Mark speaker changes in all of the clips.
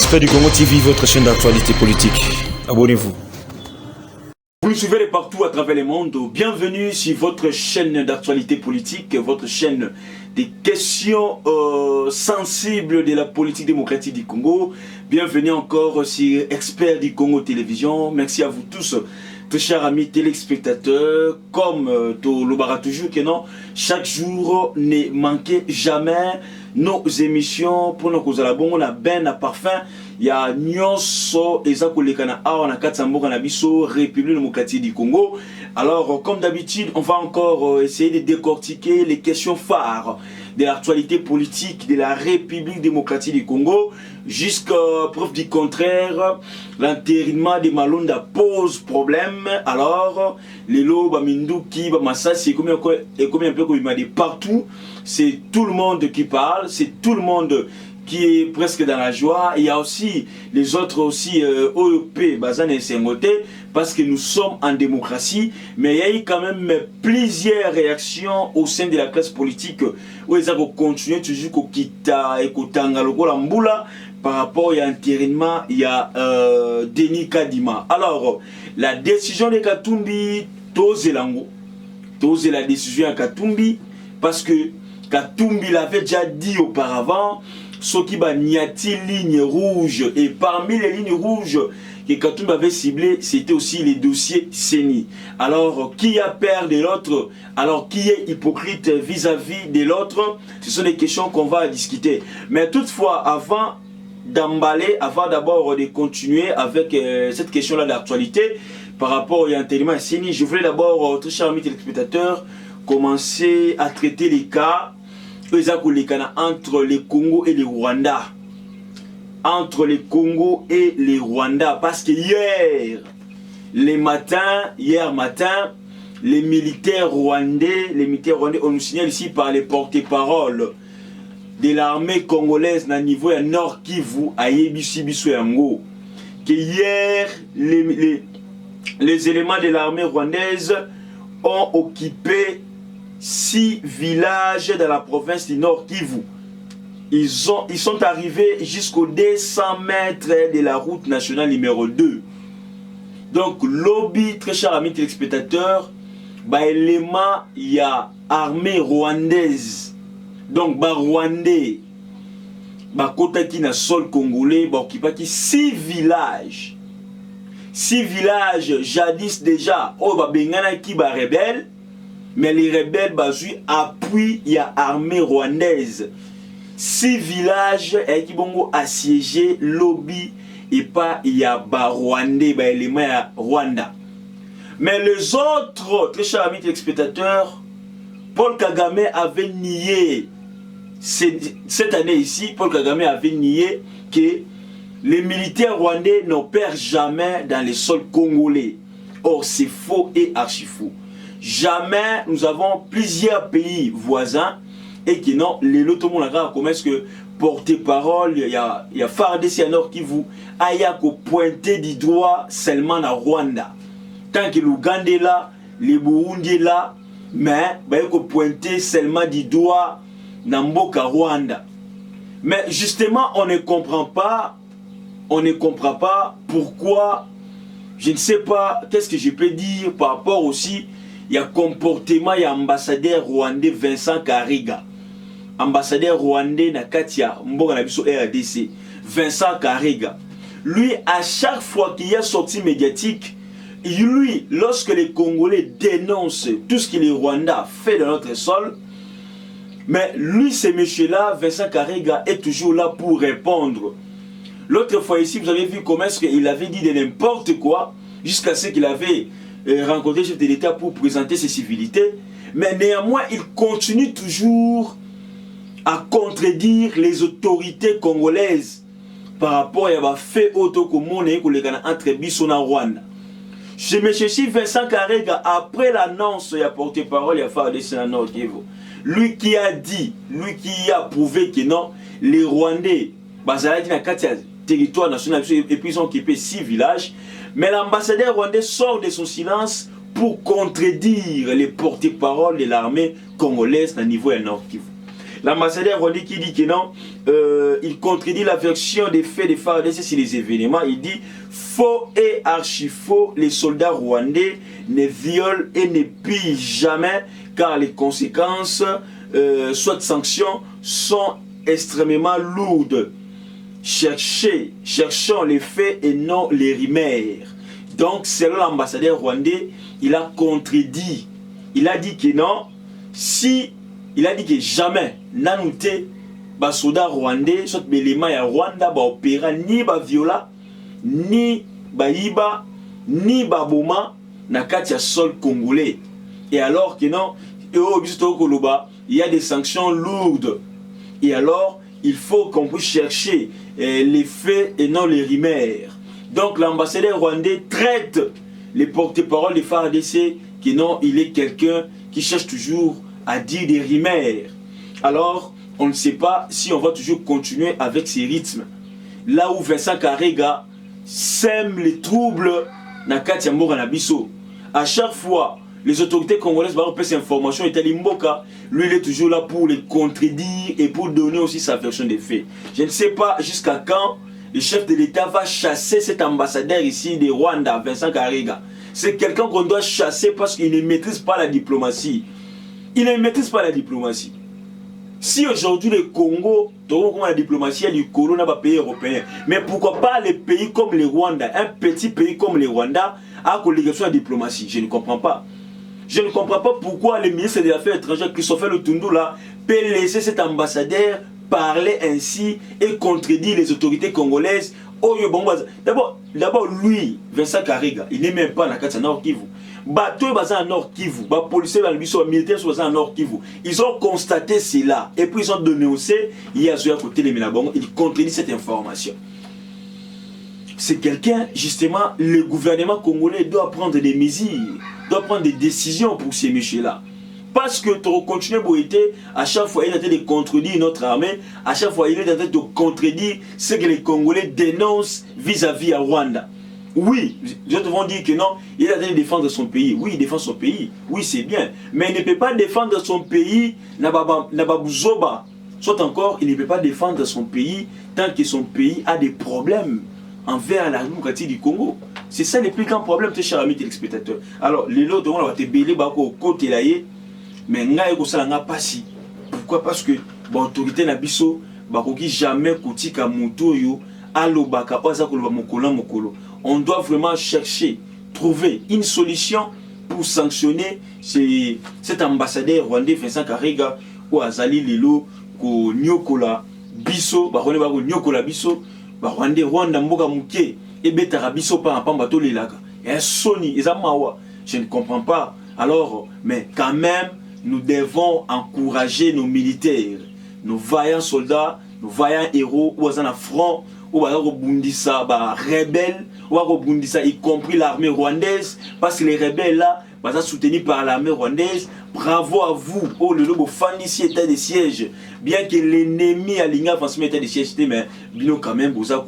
Speaker 1: Expert du Congo TV, votre chaîne d'actualité politique. Abonnez-vous.
Speaker 2: Vous nous suivez de partout à travers le monde. Bienvenue sur votre chaîne d'actualité politique, votre chaîne des questions sensibles de la politique démocratique du Congo. Bienvenue encore sur Expert du Congo Télévision. Merci à vous tous, très chers amis téléspectateurs. Comme l'obara toujours que non, chaque jour ne manquez jamais nos émissions pour nous causer la bonne, la ben, la parfum. Il y a nyonso ezakolekana awa na katsamboka na biso République démocratique du Congo. Alors comme d'habitude, on va encore essayer de décortiquer les questions phares de l'actualité politique de la République démocratique du Congo. Jusqu'à preuve du contraire, l'entérinement de Malonda pose problème. Alors, les lots, Minduki, Massassi, et combien un peu comme il m'a dit partout, c'est tout le monde qui parle, c'est tout le monde qui est presque dans la joie. Il y a aussi les autres aussi OEP, Bazan et Sengoté, parce que nous sommes en démocratie, mais il y a eu quand même plusieurs réactions au sein de la classe politique où ils ont continué toujours au Kita et au Tangaloko Lamboula par rapport à l'entérinement, il y a Denis Kadima. Alors, la décision de Katumbi, Tose la décision à Katumbi, parce que Katumbi l'avait déjà dit auparavant, ce qui n'y a-t-il ligne rouge, et parmi les lignes rouges que Katumbi avait ciblées, c'était aussi les dossiers CENI. Alors, qui a peur de l'autre? Alors, qui est hypocrite vis-à-vis de l'autre? Ce sont des questions qu'on va discuter. Mais toutefois, avant d'emballer, avant d'abord de continuer avec cette question-là d'actualité, par rapport au l'entérinement CENI, je voulais d'abord, très chers amis téléspectateurs, commencer à traiter les cas entre le Congo et le Rwanda. Entre le Congo et le Rwanda. Parce que hier matin, les militaires rwandais, on nous signale ici par les porte-paroles de l'armée congolaise na niveau ya Nord Kivu à Yebisi Yango, que hier les éléments de l'armée rwandaise ont occupé 6 villages dans la province du Nord Kivu. Ils sont arrivés jusqu'aux 200 mètres de la route nationale numéro 2. Donc, lobby, très chers amis téléspectateurs, élément, il y a armée rwandaise. Donc, Rwandais, côté qui na sol congolais, occupé 6 villages. 6 villages, jadis déjà, bengana qui rebelle. Mais les rebelles appuient l'armée rwandaise. 6 villages qui sont assiégés, lobby et pas il y a Rwandais, élément Rwanda. Mais les autres, très chers amis téléspectateurs, Paul Kagame avait nié, cette année ici, Paul Kagame avait nié que les militaires rwandais n'opèrent jamais dans les sols congolais. Or, c'est faux et archi faux. Jamais nous avons plusieurs pays voisins et qui n'ont les lotos comment est-ce que porte-parole, il y a FARDC Nord Kivu, aya ko pointer du doigt seulement à Rwanda. Tant que l'Ouganda est là, les Burundi est là, mais il faut pointer seulement du doigt dans Mboka Rwanda. Mais justement, on ne comprend pas pourquoi, je ne sais pas, qu'est-ce que je peux dire par rapport aussi. Il y a comportement, il y a ambassadeur rwandais Vincent Kariga. Ambassadeur rwandais na Katia, Mboga na biso RDC. Vincent Kariga. Lui, à chaque fois qu'il y a sortie médiatique, lui, lorsque les Congolais dénoncent tout ce que les Rwandais ont fait dans notre sol, mais lui, ce monsieur-là, Vincent Kariga, est toujours là pour répondre. L'autre fois ici, vous avez vu comment est-ce qu'il avait dit de n'importe quoi, jusqu'à ce qu'il avait rencontrer le chef de l'État pour présenter ses civilités, mais néanmoins il continue toujours à contredire les autorités congolaises par rapport à fait autocommune entre Bissona et Rwanda. Je me cherche Vincent Karega après l'annonce de porte-parole de FARDC Nord Kivu. Lui qui a dit, lui qui a prouvé que non, les Rwandais, territoire national et puis ils ont occupé 6 villages. Mais l'ambassadeur rwandais sort de son silence pour contredire les porte-paroles de l'armée congolaise à niveau Nord Kivu. l'ambassadeur rwandais qui dit que non, il contredit la version des faits des FARDC sur les événements. Il dit faux et archi faux, les soldats rwandais ne violent et ne pillent jamais car les conséquences, soit de sanctions, sont extrêmement lourdes. Cherchons les faits et non les rumeurs. Donc, selon l'ambassadeur rwandais, il a contredit. Il a dit que non, il a dit que jamais, nanouté, les soldats rwandais, soit les éléments à Rwanda, opéra ni viola, ni iba, ni boma, na katia sol congolais. Et alors que non, il y a des sanctions lourdes. Et alors, il faut qu'on puisse chercher les faits et non les rumeurs. Donc l'ambassadeur rwandais traite les porte-paroles des FARDC que non, il est quelqu'un qui cherche toujours à dire des rumeurs. Alors, on ne sait pas si on va toujours continuer avec ces rythmes. Là où Vincent Karega sème les troubles na Katia Mora Nabiso. À chaque fois, les autorités congolaises vont repérer ces informations et Talimboka, lui il est toujours là pour les contredire et pour donner aussi sa version des faits. Je ne sais pas jusqu'à quand le chef de l'État va chasser cet ambassadeur ici de Rwanda, Vincent Karega. C'est quelqu'un qu'on doit chasser parce qu'il ne maîtrise pas la diplomatie. Il ne maîtrise pas la diplomatie. Si aujourd'hui le Congo, comme la diplomatie du Congo n'a pas pays européen, mais pourquoi pas les pays comme le Rwanda, un petit pays comme le Rwanda a collégation à la diplomatie? Je ne comprends pas. Je ne comprends pas pourquoi le ministre des Affaires étrangères, Christopher Lutundu, là, peut laisser cet ambassadeur parler ainsi et contredire les autorités congolaises. D'abord, lui, Vincent Karega, il n'est même pas dans le Nord Kivu. Bateau est en Nord Kivu, les policiers, les militaires sont en Nord Kivu. Ils ont constaté cela et puis ils ont dénoncé. Il y a à côté les Milabongo, il contredit cette information. C'est quelqu'un, justement, le gouvernement congolais doit prendre des mesures, doit prendre des décisions pour ces messieurs-là. Parce que tu continues à boiter, à chaque fois il est en train de contredire notre armée, à chaque fois il est en train de contredire ce que les Congolais dénoncent vis-à-vis à Rwanda. Oui, je te vais dire que non, il est en train de défendre son pays. Oui, il défend son pays. Oui, c'est bien. Mais il ne peut pas défendre son pays, Nababuzoba. Soit encore, il ne peut pas défendre son pays tant que son pays a des problèmes envers la démocratie du Congo. C'est ça le plus grand problème, tes chers amis téléspectateurs. Alors, les autres, on va te béler au côté là. Mais nga eko sala nga pasi. Pourquoi? Parce que l'autorité na biso bakoki jamais kotika moto yo alobaka oza koloba mokolo. On doit vraiment chercher, trouver une solution pour sanctionner cet ambassadeur rwandais Vincent Karega ou Azali Lelo ko nyokola biso, ba nyokola biso, ba Rwanda mboka muke et betara biso pa pamba to lelaka. Et soni ezamawa, je ne comprends pas. Alors, mais quand même nous devons encourager nos militaires, nos vaillants soldats, nos vaillants héros, ou à front, ou à rebondissa, rebelles, ou à rebondissa, y compris l'armée rwandaise, parce que les rebelles là, sont soutenus par l'armée rwandaise. Bravo à vous, oh le lobo fan ici état de siège, bien que l'ennemi a l'ingénieur français état de siège, mais bien quand même, vous avez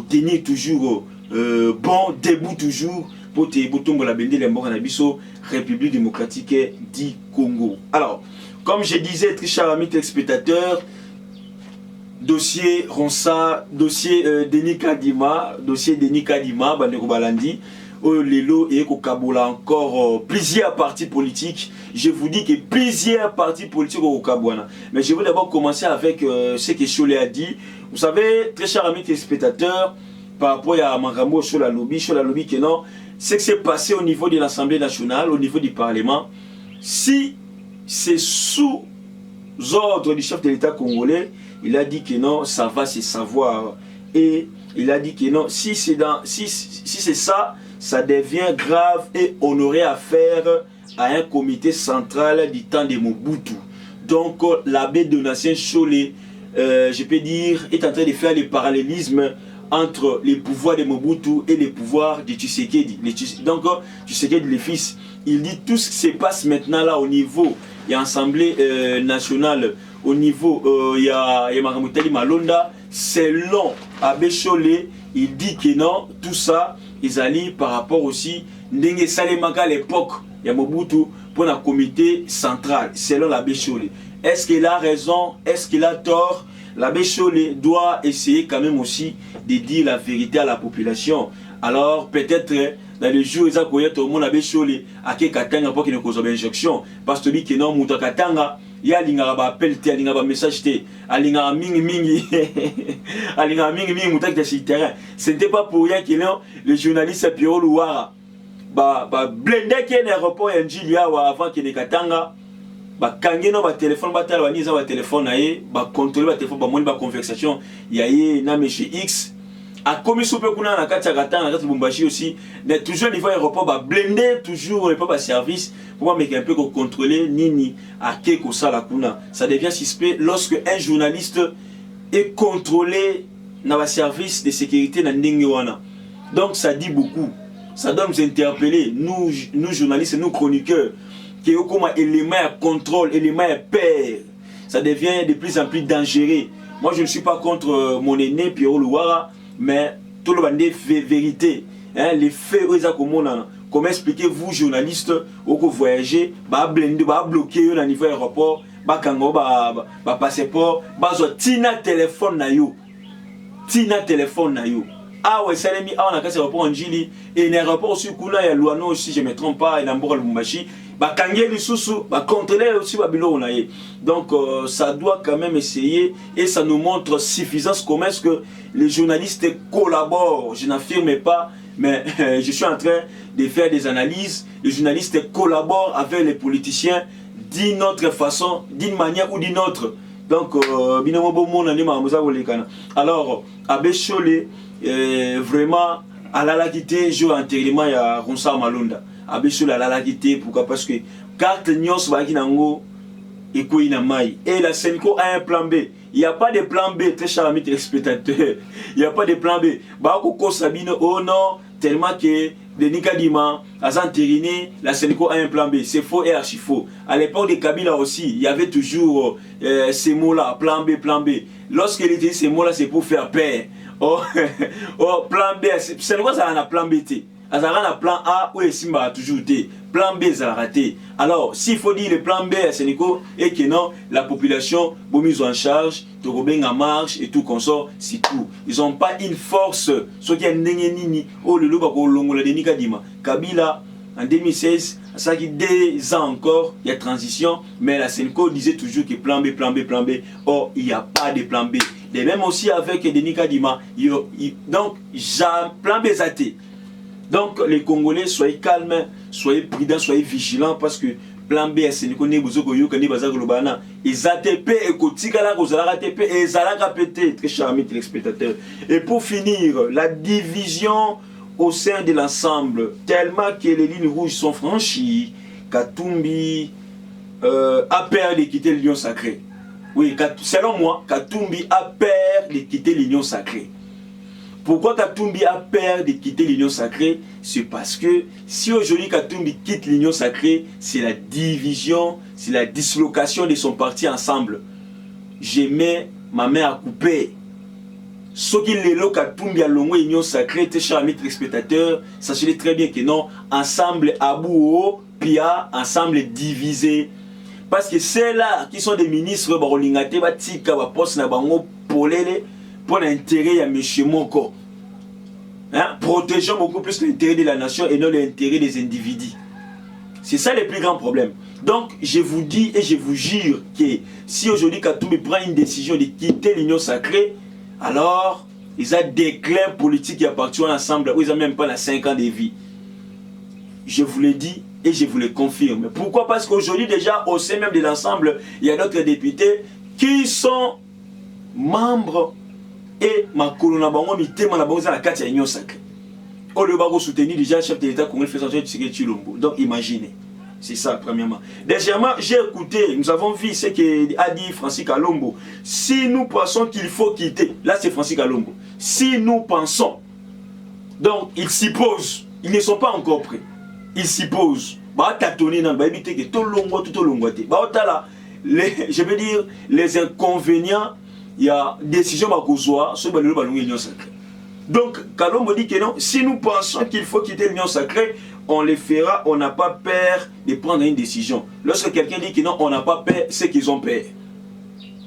Speaker 2: tenir toujours bon, debout toujours. Pour te bouton la bende les morts en abisso République démocratique du Congo. Alors, comme je disais, très chers amis téléspectateurs, dossier Ronsa, dossier Denis Kadima, Bandeko Balandi, Lelo et Kokabola encore plusieurs partis politiques. Je vous dis que plusieurs partis politiques au Kabouana. Mais je veux d'abord commencer avec ce que Cholet a dit. Vous savez, très chers amis téléspectateurs, par rapport à Mangambo sur la lobby que non, ce qui s'est passé au niveau de l'Assemblée nationale, au niveau du Parlement, si c'est sous ordre du chef de l'État congolais, il a dit que non, ça va se savoir. Et il a dit que non, si c'est ça, ça devient grave et honoré à faire à un comité central du temps de Mobutu. Donc l'abbé Donatien Cholet, je peux dire, est en train de faire le parallélisme entre les pouvoirs de Mobutu et les pouvoirs de Tshisekedi. Donc, Tshisekedi, le fils, il dit tout ce qui se passe maintenant là au niveau, il y a l'Assemblée nationale, au niveau, il y a Maramutali Malonda, selon Abbé Cholet, il dit que non, tout ça, ils allaient par rapport aussi, Ndenge Salemaka à l'époque, il y a Mobutu pour un comité central, selon l'abbé Cholet. Est-ce qu'il a raison? Est-ce qu'il a tort? L'abbé Cholé doit essayer quand même aussi de dire la vérité à la population. Alors peut-être dans les jours où tout le monde l'abbé Cholé a qui katanga pour qu'il ne cause pas d'injection. Parce que que non muta katanga ya linga ba appel te linga ba message te alinga mingi mingi alinga mingi mingi muta qui sur terrain. Ce n'était pas pour rien que le journaliste Pierrot Louara ba blender qui est l'aéroport Njilia avant qu'il ne katanga. Ba kange no ba téléphone ba tala ba niza ba téléphone na ye ba contrôler ba téléphone ba moni ba conversation ya ye na monsieur X a commis soupe kuna na kati ya katanga na kati Lubumbashi aussi mais toujours niveau aéroport ba blender toujours pas ba service pour mettre un peu contrôler nini a keko sala kuna ça devient suspect lorsque un journaliste est contrôlé na ba service de sécurité na ndenge wana. Donc ça dit beaucoup, ça doit nous interpeller nous journalistes, nous chroniqueurs qui est comme un élément de contrôle, élément de paix. Ça devient de plus en plus dangereux. Moi, je ne suis pas contre mon aîné, Pierrot Louara, mais tout le monde est vérité. Hein, les faits, comment expliquez-vous, journalistes, où vous voyagez, blender, bloquer au niveau aéroport, passeport, tina téléphone na yo. Tina téléphone na yo. Ah ouais, ça l'a mis à l'aéroport en Jili, et l'aéroport aussi, il y a Luano, si je ne me trompe pas, il y a Mbora Lubumbashi. Donc ça doit quand même essayer et ça nous montre suffisance comment est-ce que les journalistes collaborent. Je n'affirme pas, mais je suis en train de faire des analyses. Les journalistes collaborent avec les politiciens d'une autre façon, d'une manière ou d'une autre. Donc, alors, Abbé Cholé, vraiment, à la quitté, je antérieurement, il y a Ronsa Malunda. Abbé Cholé, à la quitté, pourquoi? Parce que carte Nyos Baginango et Kouinamai. Et la Senko a un plan B. Il n'y a pas de plan B, très cher ami téléspectateur. Il n'y a pas de plan B. Bakoko Sabine, oh non, tellement que Denis Kadima, Azantériné, la Senko a un plan B. C'est faux et archi faux. À l'époque de Kabila aussi, il y avait toujours ces mots-là, plan B, plan B. Lorsqu'il était ces mots-là, c'est pour faire peur. Oh, oh, plan B, c'est quoi ça, on a plan B T. Azara a plan A ou Simba a toujours été. Plan B, ça a raté. Alors, s'il faut dire le plan B à Sénéco et que non, la population, bon, mise en charge, Togobeng en marche et tout consort, c'est tout. Ils n'ont pas une force. Ce qui est Nini, oh le Lubako Longo, la Denika Dima. Kabila, en 2016, ça qui 2 ans encore, il y a transition, mais la Sénéco disait toujours que plan B, plan B, plan B. Or, il n'y a pas de plan B. Et même aussi avec Denika Dima, donc, plan B zaté. Donc les Congolais, soyez calmes, soyez prudents, soyez vigilants parce que plan B, c'est ne connaît pas beaucoup de bazar global. Ils ATP et Kotigala, ils ATP et ils ATP, très chers amis téléspectateurs. Et pour finir, la division au sein de l'ensemble, tellement que les lignes rouges sont franchies, Katumbi a peur de quitter l'union sacrée. Oui, selon moi, Katumbi a peur de quitter l'union sacrée. Pourquoi Katumbi a peur de quitter l'union sacrée? C'est parce que si aujourd'hui Katumbi quitte l'union sacrée, c'est la division, c'est la dislocation de son parti ensemble. Je mets ma main à couper. Ce qui est là, Katumbi a longué l'union sacrée, tes chers amis téléspectateurs, sachez très bien que non, ensemble abouo, pia, ensemble divisé. Parce que c'est là qui sont des ministres, Barolingate, Batika, Bapos, Nabango, Polele, pour l'intérêt à M. Moko. Hein? Protégeons beaucoup plus l'intérêt de la nation et non l'intérêt des individus. C'est ça le plus grand problème. Donc, je vous dis et je vous jure que si aujourd'hui Katumbi prend une décision de quitter l'union sacrée, alors ils ont des clans politiques qui appartiennent ensemble, où ils n'ont même pas 5 ans de vie. Je vous le dis et je vous le confirme. Pourquoi? Parce qu'aujourd'hui déjà, au sein même de l'ensemble, il y a d'autres députés qui sont membres et ma colonne bango mitema na bango za la carte ya union sacrée. On le va soutenir déjà le chef de l'État congolais fait sortir Tshisekedi Tshilombo. Donc imaginez. C'est ça premièrement. Deuxièmement, j'ai écouté, nous avons vu ce qu'a dit Francis Kalombo. Si nous pensons qu'il faut quitter, là c'est Francis Kalombo. Si nous pensons, donc ils s'y posent, ils ne sont pas encore prêts. Ils s'y posent. Bah tâtonner dans bah éviter que tout longo tout longoté. Bah là, je veux dire les inconvénients. Il y a décision sur l'union sacrée. Donc, Kalombo dit que non, si nous pensons qu'il faut quitter l'union sacrée, on le fera, on n'a pas peur de prendre une décision. Lorsque quelqu'un dit que non, on n'a pas peur, c'est qu'ils ont peur.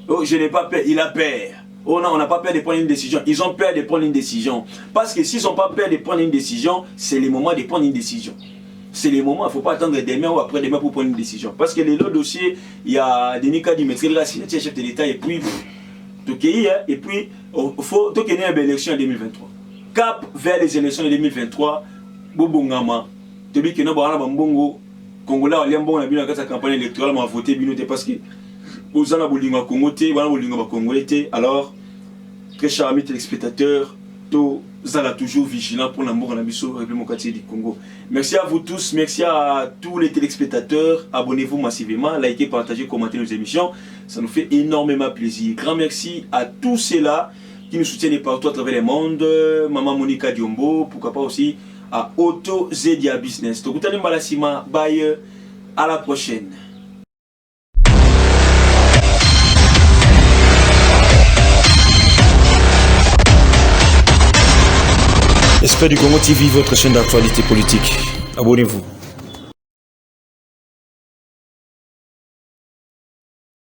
Speaker 2: Oh, je n'ai pas peur, il a peur. Oh non, on n'a pas peur de prendre une décision. Ils ont peur de prendre une décision. Parce que s'ils n'ont pas peur de prendre une décision, c'est le moment de prendre une décision. C'est le moment, il ne faut pas attendre demain ou après-demain pour prendre une décision. Parce que les autres dossiers, il y a des cas du maître de la signature chef de l'État et puis, et puis, il faut qu'il y ait une élection en 2023. Cap vers les élections de 2023, Bobongama, tu dis que nous avons un bon Congolais, on a bien la campagne électorale, on a voté parce que vous avez un Congolais, alors, très chers amis téléspectateurs, nous allons toujours vigilants pour l'amour de la République démocratique du Congo. Merci à vous tous, merci à tous les téléspectateurs. Abonnez-vous massivement, likez, partagez, commentez nos émissions. Ça nous fait énormément plaisir. Grand merci à tous ceux-là qui nous soutiennent partout à travers le monde. Maman Monica Diombo, pourquoi pas aussi à Auto Zedia Business. Donc, bye, à la prochaine.
Speaker 1: Esprit du Congo TV, votre chaîne d'actualité politique. Abonnez-vous.